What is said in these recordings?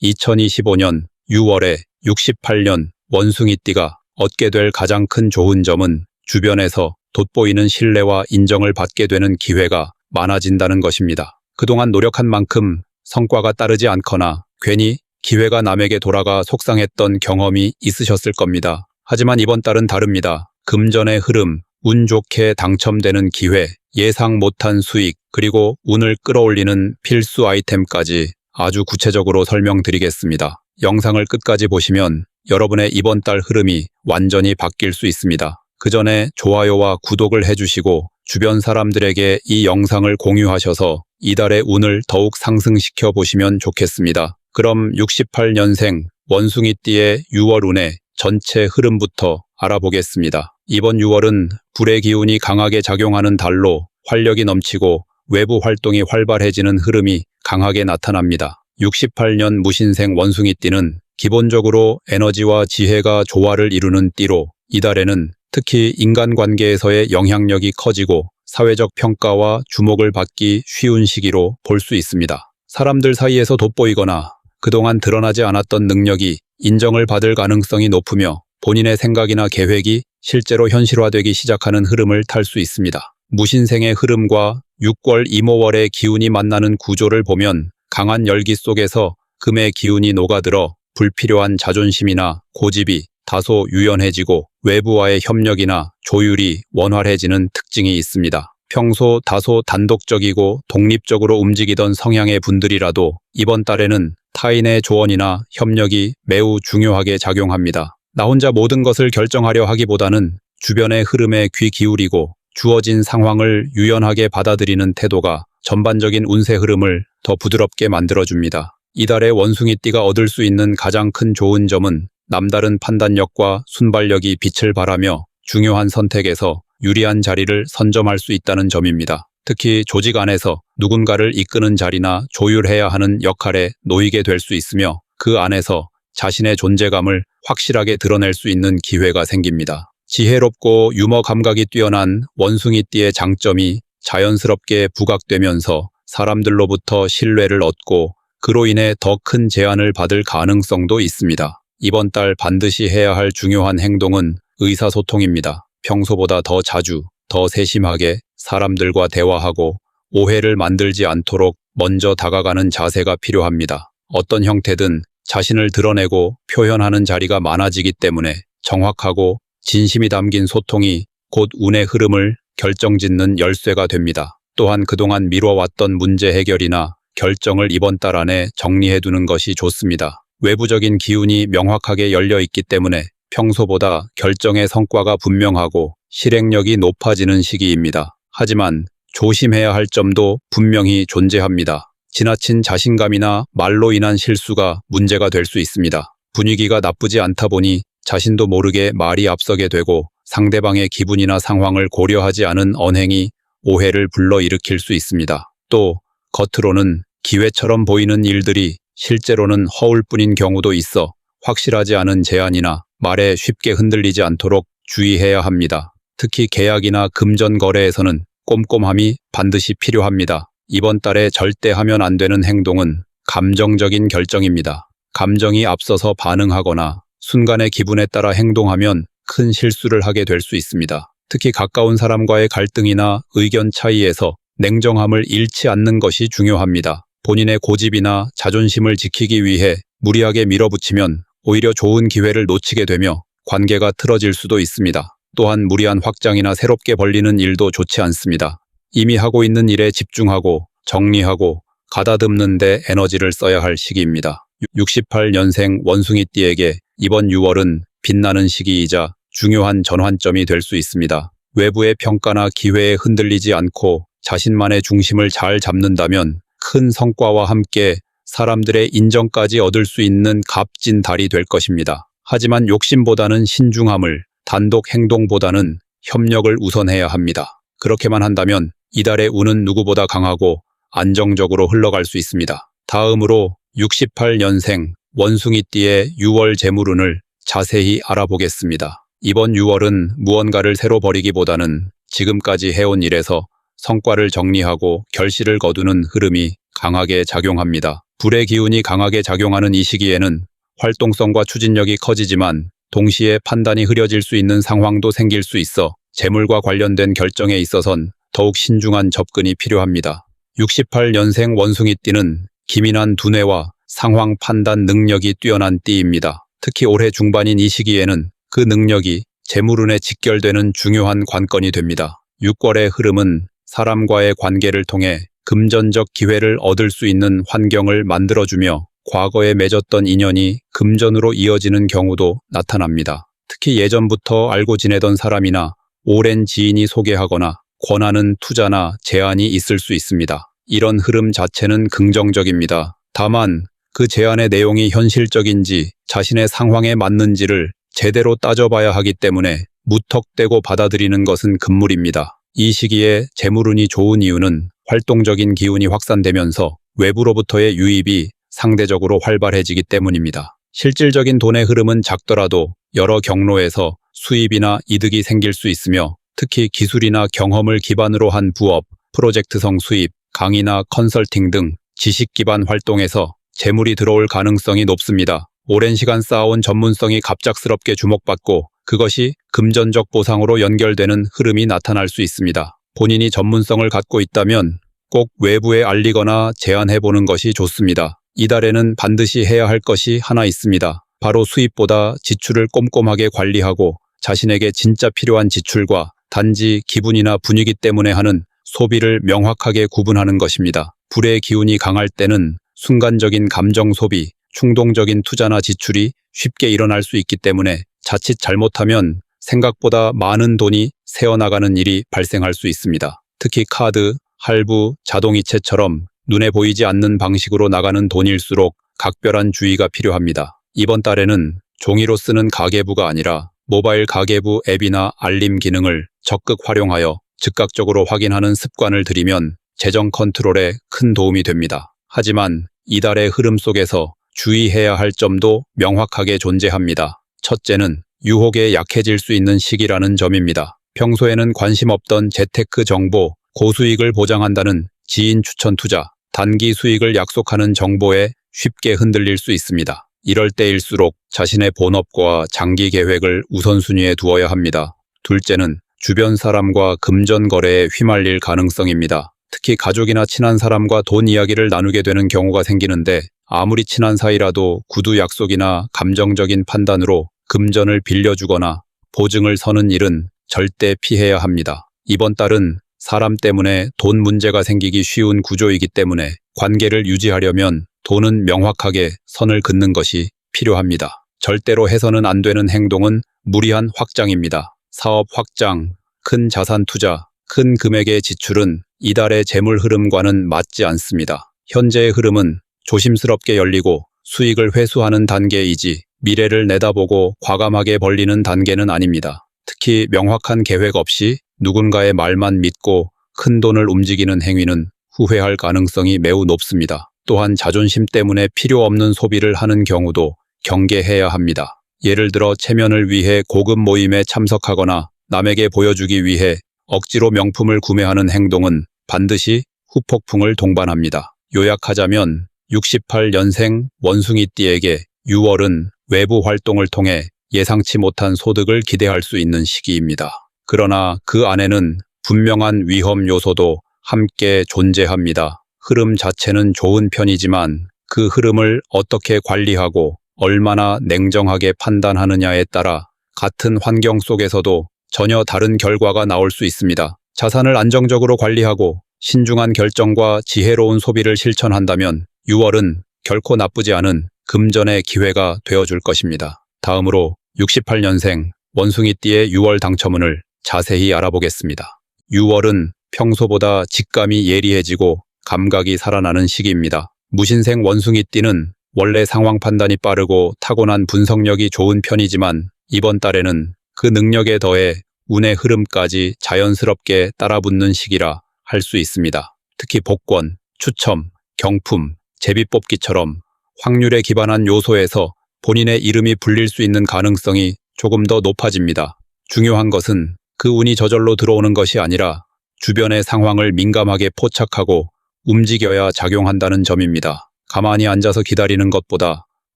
2025년 6월에 68년 원숭이띠가 얻게 될 가장 큰 좋은 점은 주변에서 돋보이는 신뢰와 인정을 받게 되는 기회가 많아진다는 것입니다. 그동안 노력한 만큼 성과가 따르지 않거나 괜히 기회가 남에게 돌아가 속상했던 경험이 있으셨을 겁니다. 하지만 이번 달은 다릅니다. 금전의 흐름, 운 좋게 당첨되는 기회, 예상 못한 수익, 그리고 운을 끌어올리는 필수 아이템까지 아주 구체적으로 설명드리겠습니다. 영상을 끝까지 보시면 여러분의 이번 달 흐름이 완전히 바뀔 수 있습니다. 그 전에 좋아요와 구독을 해주시고 주변 사람들에게 이 영상을 공유하셔서 이달의 운을 더욱 상승시켜 보시면 좋겠습니다. 그럼 68년생 원숭이띠의 6월 운의 전체 흐름부터 알아보겠습니다. 이번 6월은 불의 기운이 강하게 작용하는 달로 활력이 넘치고 외부 활동이 활발해지는 흐름이 강하게 나타납니다. 68년 무신생 원숭이띠는 기본적으로 에너지와 지혜가 조화를 이루는 띠로 이달에는 특히 인간관계에서의 영향력이 커지고 사회적 평가와 주목을 받기 쉬운 시기로 볼 수 있습니다. 사람들 사이에서 돋보이거나 그동안 드러나지 않았던 능력이 인정을 받을 가능성이 높으며 본인의 생각이나 계획이 실제로 현실화되기 시작하는 흐름을 탈 수 있습니다. 무신생의 흐름과 6월 이모월의 기운이 만나는 구조를 보면 강한 열기 속에서 금의 기운이 녹아들어 불필요한 자존심이나 고집이 다소 유연해지고 외부와의 협력이나 조율이 원활해지는 특징이 있습니다. 평소 다소 단독적이고 독립적으로 움직이던 성향의 분들이라도 이번 달에는 타인의 조언이나 협력이 매우 중요하게 작용합니다. 나 혼자 모든 것을 결정하려 하기보다는 주변의 흐름에 귀 기울이고 주어진 상황을 유연하게 받아들이는 태도가 전반적인 운세 흐름을 더 부드럽게 만들어줍니다. 이달의 원숭이띠가 얻을 수 있는 가장 큰 좋은 점은 남다른 판단력과 순발력이 빛을 발하며 중요한 선택에서 유리한 자리를 선점할 수 있다는 점입니다. 특히 조직 안에서 누군가를 이끄는 자리나 조율해야 하는 역할에 놓이게 될 수 있으며 그 안에서 자신의 존재감을 확실하게 드러낼 수 있는 기회가 생깁니다. 지혜롭고 유머 감각이 뛰어난 원숭이띠의 장점이 자연스럽게 부각되면서 사람들로부터 신뢰를 얻고 그로 인해 더 큰 제안을 받을 가능성도 있습니다. 이번 달 반드시 해야 할 중요한 행동은 의사소통입니다. 평소보다 더 자주, 더 세심하게 사람들과 대화하고 오해를 만들지 않도록 먼저 다가가는 자세가 필요합니다. 어떤 형태든 자신을 드러내고 표현하는 자리가 많아지기 때문에 정확하고 진심이 담긴 소통이 곧 운의 흐름을 결정짓는 열쇠가 됩니다. 또한 그동안 미뤄왔던 문제 해결이나 결정을 이번 달 안에 정리해두는 것이 좋습니다. 외부적인 기운이 명확하게 열려 있기 때문에 평소보다 결정의 성과가 분명하고 실행력이 높아지는 시기입니다. 하지만 조심해야 할 점도 분명히 존재합니다. 지나친 자신감이나 말로 인한 실수가 문제가 될 수 있습니다. 분위기가 나쁘지 않다 보니 자신도 모르게 말이 앞서게 되고 상대방의 기분이나 상황을 고려하지 않은 언행이 오해를 불러일으킬 수 있습니다. 또 겉으로는 기회처럼 보이는 일들이 실제로는 허울 뿐인 경우도 있어 확실하지 않은 제안이나 말에 쉽게 흔들리지 않도록 주의해야 합니다. 특히 계약이나 금전 거래에서는 꼼꼼함이 반드시 필요합니다. 이번 달에 절대 하면 안 되는 행동은 감정적인 결정입니다. 감정이 앞서서 반응하거나 순간의 기분에 따라 행동하면 큰 실수를 하게 될 수 있습니다. 특히 가까운 사람과의 갈등이나 의견 차이에서 냉정함을 잃지 않는 것이 중요합니다. 본인의 고집이나 자존심을 지키기 위해 무리하게 밀어붙이면 오히려 좋은 기회를 놓치게 되며 관계가 틀어질 수도 있습니다. 또한 무리한 확장이나 새롭게 벌리는 일도 좋지 않습니다. 이미 하고 있는 일에 집중하고 정리하고 가다듬는 데 에너지를 써야 할 시기입니다. 68년생 원숭이띠에게 이번 6월은 빛나는 시기이자 중요한 전환점이 될 수 있습니다. 외부의 평가나 기회에 흔들리지 않고 자신만의 중심을 잘 잡는다면 큰 성과와 함께 사람들의 인정까지 얻을 수 있는 값진 달이 될 것입니다. 하지만 욕심보다는 신중함을, 단독 행동보다는 협력을 우선해야 합니다. 그렇게만 한다면 이달의 운은 누구보다 강하고 안정적으로 흘러갈 수 있습니다. 다음으로 68년생 원숭이띠의 6월 재물운을 자세히 알아보겠습니다. 이번 6월은 무언가를 새로 벌이기보다는 지금까지 해온 일에서 성과를 정리하고 결실을 거두는 흐름이 강하게 작용합니다. 불의 기운이 강하게 작용하는 이 시기에는 활동성과 추진력이 커지지만 동시에 판단이 흐려질 수 있는 상황도 생길 수 있어 재물과 관련된 결정에 있어선 더욱 신중한 접근이 필요합니다. 68년생 원숭이띠는 기민한 두뇌와 상황 판단 능력이 뛰어난 띠입니다. 특히 올해 중반인 이 시기에는 그 능력이 재물운에 직결되는 중요한 관건이 됩니다. 6월의 흐름은 사람과의 관계를 통해 금전적 기회를 얻을 수 있는 환경을 만들어주며 과거에 맺었던 인연이 금전으로 이어지는 경우도 나타납니다. 특히 예전부터 알고 지내던 사람이나 오랜 지인이 소개하거나 권하는 투자나 제안이 있을 수 있습니다. 이런 흐름 자체는 긍정적입니다. 다만 그 제안의 내용이 현실적인지 자신의 상황에 맞는지를 제대로 따져봐야 하기 때문에 무턱대고 받아들이는 것은 금물입니다. 이 시기에 재물운이 좋은 이유는 활동적인 기운이 확산되면서 외부로부터의 유입이 상대적으로 활발해지기 때문입니다. 실질적인 돈의 흐름은 작더라도 여러 경로에서 수입이나 이득이 생길 수 있으며 특히 기술이나 경험을 기반으로 한 부업, 프로젝트성 수입, 강의나 컨설팅 등 지식 기반 활동에서 재물이 들어올 가능성이 높습니다. 오랜 시간 쌓아온 전문성이 갑작스럽게 주목받고 그것이 금전적 보상으로 연결되는 흐름이 나타날 수 있습니다. 본인이 전문성을 갖고 있다면 꼭 외부에 알리거나 제안해보는 것이 좋습니다. 이달에는 반드시 해야 할 것이 하나 있습니다. 바로 수입보다 지출을 꼼꼼하게 관리하고 자신에게 진짜 필요한 지출과 단지 기분이나 분위기 때문에 하는 소비를 명확하게 구분하는 것입니다. 불의 기운이 강할 때는 순간적인 감정 소비, 충동적인 투자나 지출이 쉽게 일어날 수 있기 때문에 자칫 잘못하면 생각보다 많은 돈이 새어나가는 일이 발생할 수 있습니다. 특히 카드, 할부, 자동이체처럼 눈에 보이지 않는 방식으로 나가는 돈일수록 각별한 주의가 필요합니다. 이번 달에는 종이로 쓰는 가계부가 아니라 모바일 가계부 앱이나 알림 기능을 적극 활용하여 즉각적으로 확인하는 습관을 들이면 재정 컨트롤에 큰 도움이 됩니다. 하지만 이달의 흐름 속에서 주의해야 할 점도 명확하게 존재합니다. 첫째는 유혹에 약해질 수 있는 시기라는 점입니다. 평소에는 관심 없던 재테크 정보, 고수익을 보장한다는 지인 추천 투자, 단기 수익을 약속하는 정보에 쉽게 흔들릴 수 있습니다. 이럴 때일수록 자신의 본업과 장기 계획을 우선순위에 두어야 합니다. 둘째는 주변 사람과 금전 거래에 휘말릴 가능성입니다. 특히 가족이나 친한 사람과 돈 이야기를 나누게 되는 경우가 생기는데 아무리 친한 사이라도 구두 약속이나 감정적인 판단으로 금전을 빌려주거나 보증을 서는 일은 절대 피해야 합니다. 이번 달은 사람 때문에 돈 문제가 생기기 쉬운 구조이기 때문에 관계를 유지하려면 돈은 명확하게 선을 긋는 것이 필요합니다. 절대로 해서는 안 되는 행동은 무리한 확장입니다. 사업 확장, 큰 자산 투자, 큰 금액의 지출은 이달의 재물 흐름과는 맞지 않습니다. 현재의 흐름은 조심스럽게 열리고 수익을 회수하는 단계이지 미래를 내다보고 과감하게 벌리는 단계는 아닙니다. 특히 명확한 계획 없이 누군가의 말만 믿고 큰 돈을 움직이는 행위는 후회할 가능성이 매우 높습니다. 또한 자존심 때문에 필요 없는 소비를 하는 경우도 경계해야 합니다. 예를 들어 체면을 위해 고급 모임에 참석하거나 남에게 보여주기 위해 억지로 명품을 구매하는 행동은 반드시 후폭풍을 동반합니다. 요약하자면 68년생 원숭이띠에게 6월은 외부 활동을 통해 예상치 못한 소득을 기대할 수 있는 시기입니다. 그러나 그 안에는 분명한 위험 요소도 함께 존재합니다. 흐름 자체는 좋은 편이지만 그 흐름을 어떻게 관리하고 얼마나 냉정하게 판단하느냐에 따라 같은 환경 속에서도 전혀 다른 결과가 나올 수 있습니다. 자산을 안정적으로 관리하고 신중한 결정과 지혜로운 소비를 실천한다면 6월은 결코 나쁘지 않은 금전의 기회가 되어줄 것입니다. 다음으로 68년생 원숭이띠의 6월 당첨운을 자세히 알아보겠습니다. 6월은 평소보다 직감이 예리해지고 감각이 살아나는 시기입니다. 무신생 원숭이띠는 원래 상황 판단이 빠르고 타고난 분석력이 좋은 편이지만 이번 달에는 그 능력에 더해 운의 흐름까지 자연스럽게 따라붙는 시기라 할 수 있습니다. 특히 복권, 추첨, 경품, 제비뽑기처럼 확률에 기반한 요소에서 본인의 이름이 불릴 수 있는 가능성이 조금 더 높아집니다. 중요한 것은 그 운이 저절로 들어오는 것이 아니라 주변의 상황을 민감하게 포착하고 움직여야 작용한다는 점입니다. 가만히 앉아서 기다리는 것보다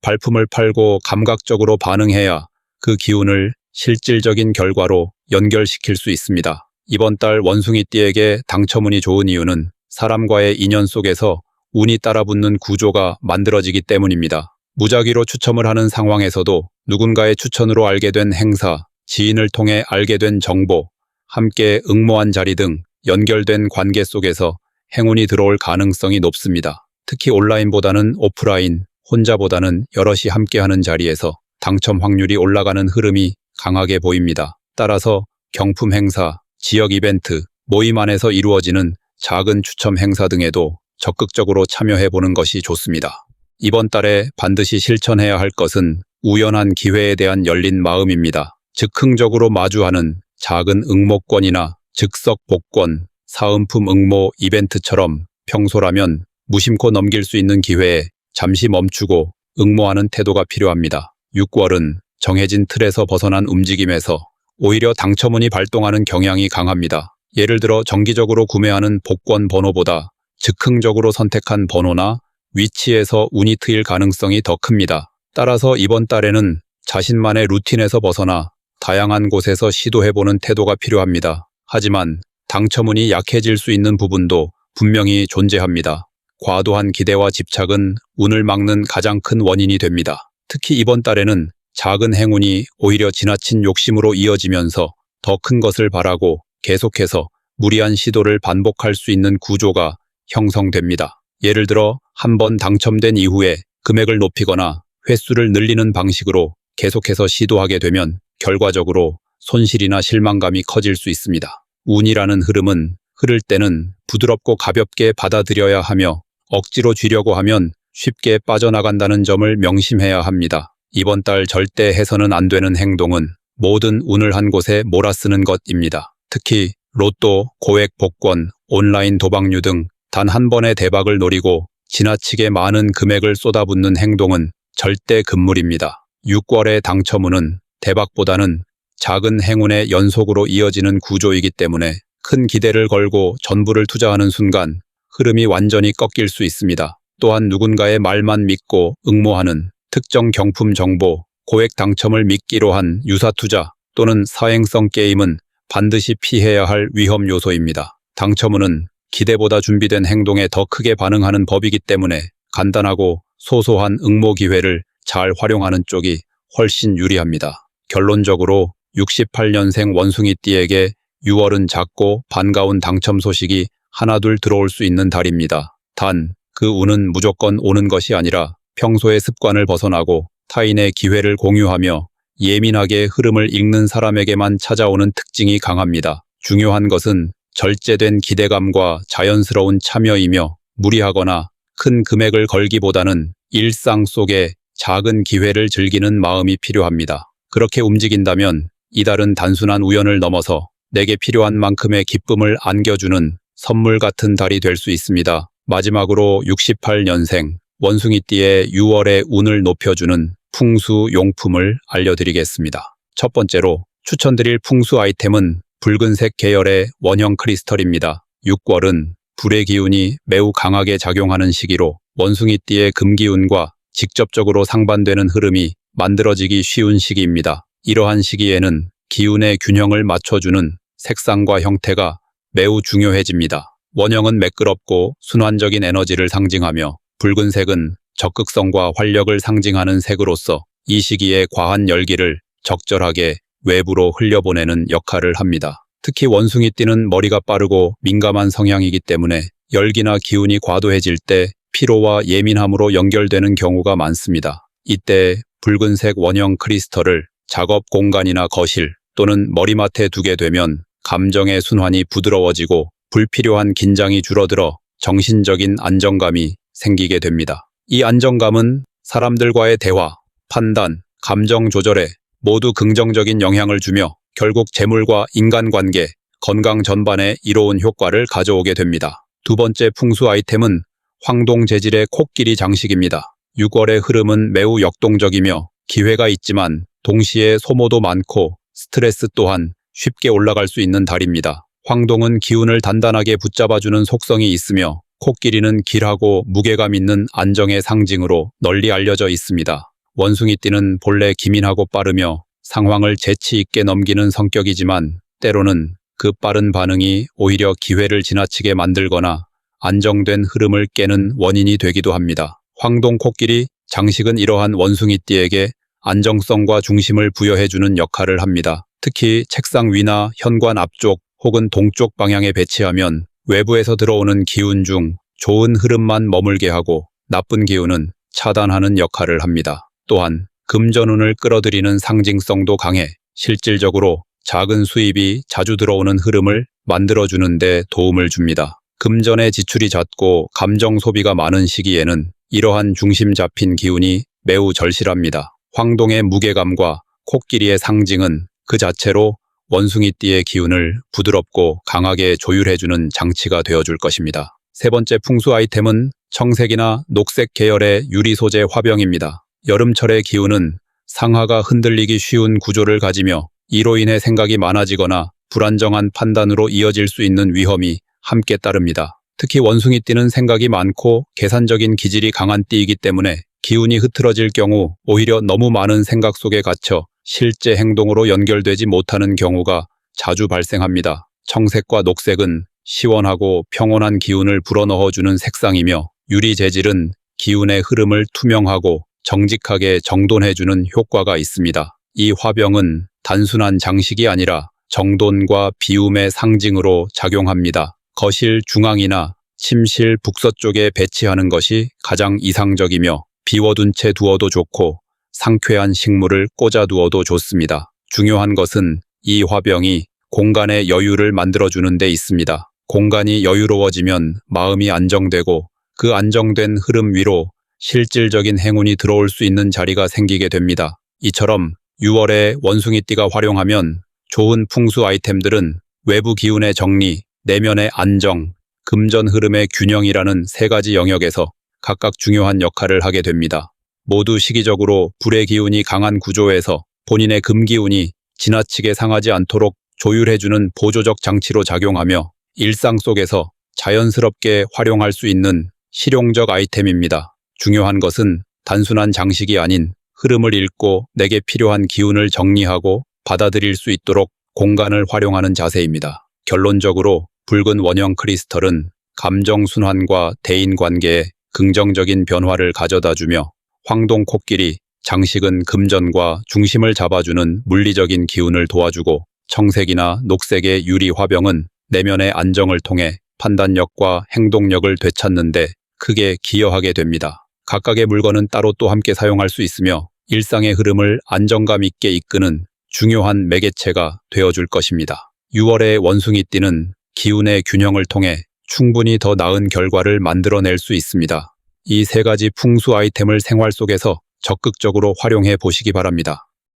발품을 팔고 감각적으로 반응해야 그 기운을 실질적인 결과로 연결시킬 수 있습니다. 이번 달 원숭이띠에게 당첨운이 좋은 이유는 사람과의 인연 속에서 운이 따라붙는 구조가 만들어지기 때문입니다. 무작위로 추첨을 하는 상황에서도 누군가의 추천으로 알게 된 행사, 지인을 통해 알게 된 정보, 함께 응모한 자리 등 연결된 관계 속에서 행운이 들어올 가능성이 높습니다. 특히 온라인보다는 오프라인, 혼자보다는 여럿이 함께하는 자리에서 당첨 확률이 올라가는 흐름이 강하게 보입니다. 따라서 경품 행사, 지역 이벤트, 모임 안에서 이루어지는 작은 추첨 행사 등에도 적극적으로 참여해보는 것이 좋습니다. 이번 달에 반드시 실천해야 할 것은 우연한 기회에 대한 열린 마음입니다. 즉흥적으로 마주하는 작은 응모권이나 즉석 복권, 사은품 응모 이벤트처럼 평소라면 무심코 넘길 수 있는 기회에 잠시 멈추고 응모하는 태도가 필요합니다. 6월은 정해진 틀에서 벗어난 움직임에서 오히려 당첨운이 발동하는 경향이 강합니다. 예를 들어 정기적으로 구매하는 복권 번호보다 즉흥적으로 선택한 번호나 위치에서 운이 트일 가능성이 더 큽니다. 따라서 이번 달에는 자신만의 루틴에서 벗어나 다양한 곳에서 시도해보는 태도가 필요합니다. 하지만 당첨운이 약해질 수 있는 부분도 분명히 존재합니다. 과도한 기대와 집착은 운을 막는 가장 큰 원인이 됩니다. 특히 이번 달에는 작은 행운이 오히려 지나친 욕심으로 이어지면서 더 큰 것을 바라고 계속해서 무리한 시도를 반복할 수 있는 구조가 형성됩니다. 예를 들어 한 번 당첨된 이후에 금액을 높이거나 횟수를 늘리는 방식으로 계속해서 시도하게 되면 결과적으로 손실이나 실망감이 커질 수 있습니다. 운이라는 흐름은 흐를 때는 부드럽고 가볍게 받아들여야 하며 억지로 쥐려고 하면 쉽게 빠져나간다는 점을 명심해야 합니다. 이번 달 절대 해서는 안 되는 행동은 모든 운을 한 곳에 몰아쓰는 것입니다. 특히 로또, 고액 복권, 온라인 도박류 등 단 한 번의 대박을 노리고 지나치게 많은 금액을 쏟아붓는 행동은 절대 금물입니다. 6월의 당첨운은 대박보다는 작은 행운의 연속으로 이어지는 구조이기 때문에 큰 기대를 걸고 전부를 투자하는 순간 흐름이 완전히 꺾일 수 있습니다. 또한 누군가의 말만 믿고 응모하는 특정 경품 정보, 고액 당첨을 미끼로 한 유사 투자 또는 사행성 게임은 반드시 피해야 할 위험 요소입니다. 당첨운은 기대보다 준비된 행동에 더 크게 반응하는 법이기 때문에 간단하고 소소한 응모 기회를 잘 활용하는 쪽이 훨씬 유리합니다. 결론적으로 68년생 원숭이띠에게 6월은 작고 반가운 당첨 소식이 하나둘 들어올 수 있는 달입니다. 단, 그 운은 무조건 오는 것이 아니라 평소의 습관을 벗어나고 타인의 기회를 공유하며 예민하게 흐름을 읽는 사람에게만 찾아오는 특징이 강합니다. 중요한 것은 절제된 기대감과 자연스러운 참여이며 무리하거나 큰 금액을 걸기보다는 일상 속에 작은 기회를 즐기는 마음이 필요합니다. 그렇게 움직인다면 이달은 단순한 우연을 넘어서 내게 필요한 만큼의 기쁨을 안겨주는 선물 같은 달이 될 수 있습니다. 마지막으로 68년생 원숭이띠의 6월의 운을 높여주는 풍수 용품을 알려드리겠습니다. 첫 번째로 추천드릴 풍수 아이템은 붉은색 계열의 원형 크리스털입니다. 6월은 불의 기운이 매우 강하게 작용하는 시기로 원숭이띠의 금기운과 직접적으로 상반되는 흐름이 만들어지기 쉬운 시기입니다. 이러한 시기에는 기운의 균형을 맞춰주는 색상과 형태가 매우 중요해집니다. 원형은 매끄럽고 순환적인 에너지를 상징하며 붉은색은 적극성과 활력을 상징하는 색으로서 이 시기에 과한 열기를 적절하게 외부로 흘려보내는 역할을 합니다. 특히 원숭이띠는 머리가 빠르고 민감한 성향이기 때문에 열기나 기운이 과도해질 때 피로와 예민함으로 연결되는 경우가 많습니다. 이때 붉은색 원형 크리스털을 작업 공간이나 거실 또는 머리맡에 두게 되면 감정의 순환이 부드러워지고 불필요한 긴장이 줄어들어 정신적인 안정감이 생기게 됩니다. 이 안정감은 사람들과의 대화, 판단, 감정 조절에 모두 긍정적인 영향을 주며 결국 재물과 인간관계, 건강 전반에 이로운 효과를 가져오게 됩니다. 두 번째 풍수 아이템은 황동 재질의 코끼리 장식입니다. 6월의 흐름은 매우 역동적이며 기회가 있지만 동시에 소모도 많고 스트레스 또한 쉽게 올라갈 수 있는 달입니다. 황동은 기운을 단단하게 붙잡아주는 속성이 있으며 코끼리는 길하고 무게감 있는 안정의 상징으로 널리 알려져 있습니다. 원숭이띠는 본래 기민하고 빠르며 상황을 재치 있게 넘기는 성격이지만 때로는 그 빠른 반응이 오히려 기회를 지나치게 만들거나 안정된 흐름을 깨는 원인이 되기도 합니다. 황동코끼리 장식은 이러한 원숭이띠에게 안정성과 중심을 부여해주는 역할을 합니다. 특히 책상 위나 현관 앞쪽 혹은 동쪽 방향에 배치하면 외부에서 들어오는 기운 중 좋은 흐름만 머물게 하고 나쁜 기운은 차단하는 역할을 합니다. 또한 금전운을 끌어들이는 상징성도 강해 실질적으로 작은 수입이 자주 들어오는 흐름을 만들어주는 데 도움을 줍니다. 금전의 지출이 잦고 감정 소비가 많은 시기에는 이러한 중심 잡힌 기운이 매우 절실합니다. 황동의 무게감과 코끼리의 상징은 그 자체로 원숭이띠의 기운을 부드럽고 강하게 조율해주는 장치가 되어줄 것입니다. 세 번째 풍수 아이템은 청색이나 녹색 계열의 유리 소재 화병입니다. 여름철의 기운은 상하가 흔들리기 쉬운 구조를 가지며 이로 인해 생각이 많아지거나 불안정한 판단으로 이어질 수 있는 위험이 함께 따릅니다. 특히 원숭이띠는 생각이 많고 계산적인 기질이 강한 띠이기 때문에 기운이 흐트러질 경우 오히려 너무 많은 생각 속에 갇혀 실제 행동으로 연결되지 못하는 경우가 자주 발생합니다. 청색과 녹색은 시원하고 평온한 기운을 불어넣어주는 색상이며 유리 재질은 기운의 흐름을 투명하고 정직하게 정돈해주는 효과가 있습니다. 이 화병은 단순한 장식이 아니라 정돈과 비움의 상징으로 작용합니다. 거실 중앙이나 침실 북서쪽에 배치하는 것이 가장 이상적이며 비워둔 채 두어도 좋고 상쾌한 식물을 꽂아 두어도 좋습니다. 중요한 것은 이 화병이 공간의 여유를 만들어주는 데 있습니다. 공간이 여유로워지면 마음이 안정되고 그 안정된 흐름 위로 실질적인 행운이 들어올 수 있는 자리가 생기게 됩니다. 이처럼 6월에 원숭이띠가 활용하면 좋은 풍수 아이템들은 외부 기운의 정리, 내면의 안정, 금전 흐름의 균형이라는 세 가지 영역에서 각각 중요한 역할을 하게 됩니다. 모두 시기적으로 불의 기운이 강한 구조에서 본인의 금기운이 지나치게 상하지 않도록 조율해주는 보조적 장치로 작용하며 일상 속에서 자연스럽게 활용할 수 있는 실용적 아이템입니다. 중요한 것은 단순한 장식이 아닌 흐름을 읽고 내게 필요한 기운을 정리하고 받아들일 수 있도록 공간을 활용하는 자세입니다. 결론적으로 붉은 원형 크리스털은 감정 순환과 대인 관계에 긍정적인 변화를 가져다주며 황동 코끼리 장식은 금전과 중심을 잡아주는 물리적인 기운을 도와주고 청색이나 녹색의 유리 화병은 내면의 안정을 통해 판단력과 행동력을 되찾는 데 크게 기여하게 됩니다. 각각의 물건은 따로 또 함께 사용할 수 있으며 일상의 흐름을 안정감 있게 이끄는 중요한 매개체가 되어줄 것입니다. 6월의 원숭이띠는 기운의 균형을 통해 충분히 더 나은 결과를 만들어낼 수 있습니다. 이 세 가지 풍수 아이템을 생활 속에서 적극적으로 활용해 보시기 바랍니다.